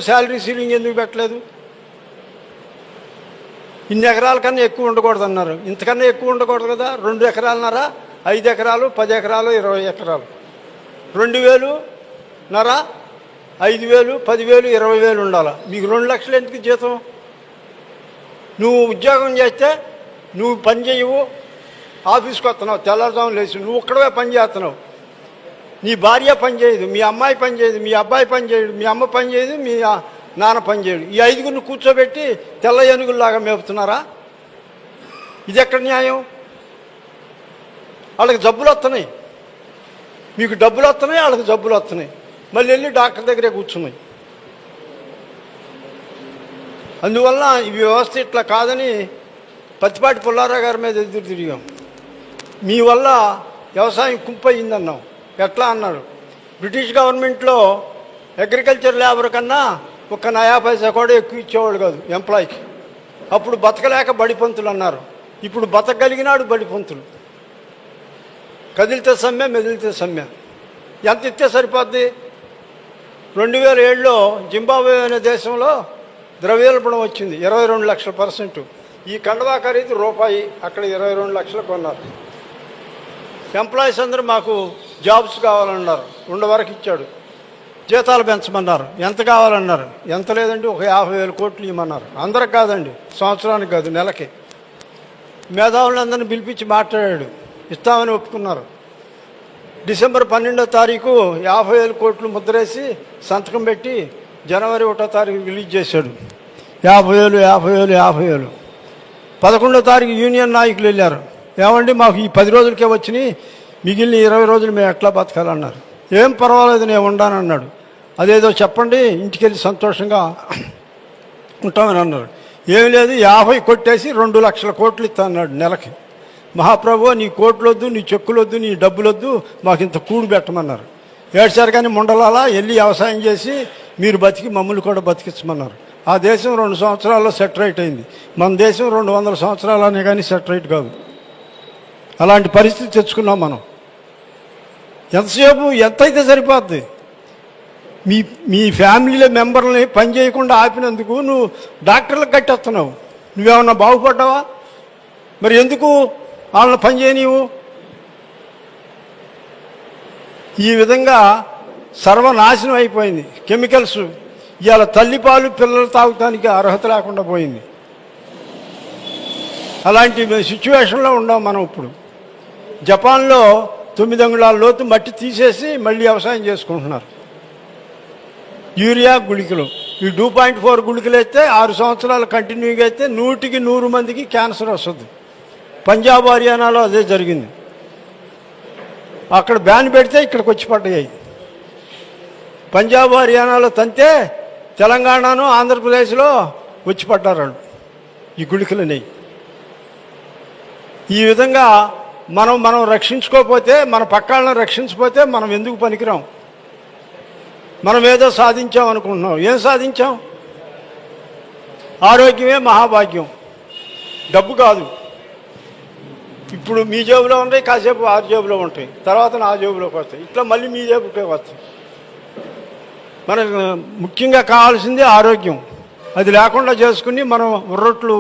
Salary ceiling ఎందుకు పెట్టలేదు? ఇన్ని ఎకరాల కన్నా ఎక్కువ ఉండకూడదు అన్నారు. ఇంతకన్నా ఎక్కువ ఉండకూడదు కదా. 2 ఎకరాలన్నరా, 5 ఎకరాలు, 10 ఎకరాలు, 20 ఎకరాలు, 2,000 5,000, 10,000, 20,000 ఉండాలి. మీకు 2 లక్షలు ఎందుకు జీతం? నువ్వు ఉద్యోగం చేస్తే నువ్వు పని చేయవు, ఆఫీస్కి వస్తున్నావు, తెల్లారుజామున లేచి నువ్వు ఒక్కడవే పని చేస్తున్నావు. నీ భార్య పని చేయదు, మీ అమ్మాయి పని చేయదు, మీ అబ్బాయి పని చేయడు, మీ అమ్మ పని చేయదు, మీ నాన్న పని చేయడు. ఈ 5గురిని కూర్చోబెట్టి తెల్ల ఏనుగుల్లాగా మేపుతున్నారా? ఇది ఎక్కడ న్యాయం? వాళ్ళకి జబ్బులు వస్తున్నాయి, మీకు డబ్బులు వస్తున్నాయి, వాళ్ళకి జబ్బులు వస్తున్నాయి. మళ్ళీ వెళ్ళి డాక్టర్ దగ్గరే కూర్చున్నాయి. అందువల్ల ఈ వ్యవస్థ ఇట్లా కాదని పత్తిపాటి పుల్లారావు గారి మీద ఎదురు తిరిగాం. మీ వల్ల వ్యవసాయం కుంపయిందన్నాం. ఎట్లా అన్నాడు? బ్రిటిష్ గవర్నమెంట్లో అగ్రికల్చర్ లేబర్ కన్నా 1 నయా పైసా కూడా ఎక్కువ ఇచ్చేవాడు కాదు ఎంప్లాయీకి. అప్పుడు బతకలేక బడిపంతులు అన్నారు. ఇప్పుడు బతకగలిగినాడు బడిపంతులు. కదిలితే సమ్మె, మెదిలితే సమ్మె. ఎంత ఇస్తే సరిపోద్ది? 2007లో జింబాబ్వే అనే దేశంలో ద్రవ్యోల్బణం వచ్చింది, 22 లక్షల%. ఈ కండవా ఖరీదు రూపాయి, అక్కడ 22 లక్షలు కొన్నారు. ఎంప్లాయీస్ అందరూ మాకు జాబ్స్ కావాలన్నారు. 2 వరకు ఇచ్చాడు. జీతాలు పెంచమన్నారు. ఎంత కావాలన్నారు. ఎంత లేదండి, ఒక 50,000 కోట్లు ఇవ్వమన్నారు. అందరికి కాదండి, సంవత్సరానికి కాదు, నెలకి. మేధావులందరినీ పిలిపించి మాట్లాడాడు. ఇస్తామని ఒప్పుకున్నారు. డిసెంబర్ 12వ తారీఖు 50,000 కోట్లు ముద్రేసి సంతకం పెట్టి జనవరి 1వ తారీఖు రిలీజ్ చేశాడు. 50,000. 11వ తారీఖు యూనియన్ నాయకులు వెళ్ళారు. ఏమండి మాకు ఈ 10 రోజులకే వచ్చినాయి, మిగిలిన 20 రోజులు మేము ఎట్లా బతకాలన్నారు. ఏం పర్వాలేదు, నేను ఉండానన్నాడు. అదేదో చెప్పండి, ఇంటికి వెళ్ళి సంతోషంగా ఉంటామని అన్నారు. ఏం లేదు, 50 కొట్టేసి 2 లక్షల కోట్లు ఇస్తా అన్నాడు నెలకి. మహాప్రభు, నీ కోట్లొద్దు, నీ చెక్కులొద్దు, నీ డబ్బులొద్దు, మాకు ఇంత కూడు పెట్టమన్నారు. ఏడ్చారు. కానీ ముండలాలా వెళ్ళి వ్యవసాయం చేసి మీరు బతికి మమ్మల్ని కూడా బతికించమన్నారు. ఆ దేశం 2 సంవత్సరాల్లో సెటరైట్ అయింది. మన దేశం 200 సంవత్సరాలనే కానీ సెటరైట్ కాదు. అలాంటి పరిస్థితి తెచ్చుకున్నాం మనం. ఎంతసేపు ఎంతైతే సరిపోద్ది? మీ ఫ్యామిలీలో మెంబర్లని పని చేయకుండా ఆపినందుకు నువ్వు డాక్టర్లకు కట్టేస్తున్నావు. నువ్వేమన్నా బాగుపడ్డావా? మరి ఎందుకు వాళ్ళని పని చేయనీవు? ఈ విధంగా సర్వనాశనం అయిపోయింది. కెమికల్స్ ఇవాళ తల్లిపాలు పిల్లలు తాగటానికి అర్హత లేకుండా పోయింది. అలాంటి సిచ్యువేషన్లో ఉన్నాం మనం ఇప్పుడు. జపాన్లో 9 అంగుళాల లోతు మట్టి తీసేసి మళ్ళీ వ్యవసాయం చేసుకుంటున్నారు. యూరియా గుళికలు, ఈ 2.4 గుళికలు అయితే 6 సంవత్సరాలు కంటిన్యూగా అయితే 100కి 100 మందికి క్యాన్సర్ వస్తుంది. పంజాబ్, హర్యానాలో అదే జరిగింది. అక్కడ బ్యాన్ పెడితే ఇక్కడికి వచ్చి పడ్డాయి. పంజాబ్, హర్యానాలో తంతే తెలంగాణను, ఆంధ్రప్రదేశ్లో వచ్చి పడ్డారు ఈ గుళికలని. ఈ విధంగా మనం రక్షించుకోకపోతే, మన పక్కాళ్ళని రక్షించకపోతే మనం ఎందుకు పనికిరాం? మనం ఏదో సాధించాం అనుకుంటున్నాం. ఏం సాధించాం? ఆరోగ్యమే మహాభాగ్యం, డబ్బు కాదు. ఇప్పుడు మీ జేబులో ఉంటాయి, కాసేపు ఆ జేబులో ఉంటాయి, తర్వాత నా జేబులోకి వస్తాయి, ఇట్లా మళ్ళీ మీ జేబుకే వస్తాయి. మనకు ముఖ్యంగా కావాల్సింది ఆరోగ్యం. అది లేకుండా చేసుకుని మనం ఉర్రట్లు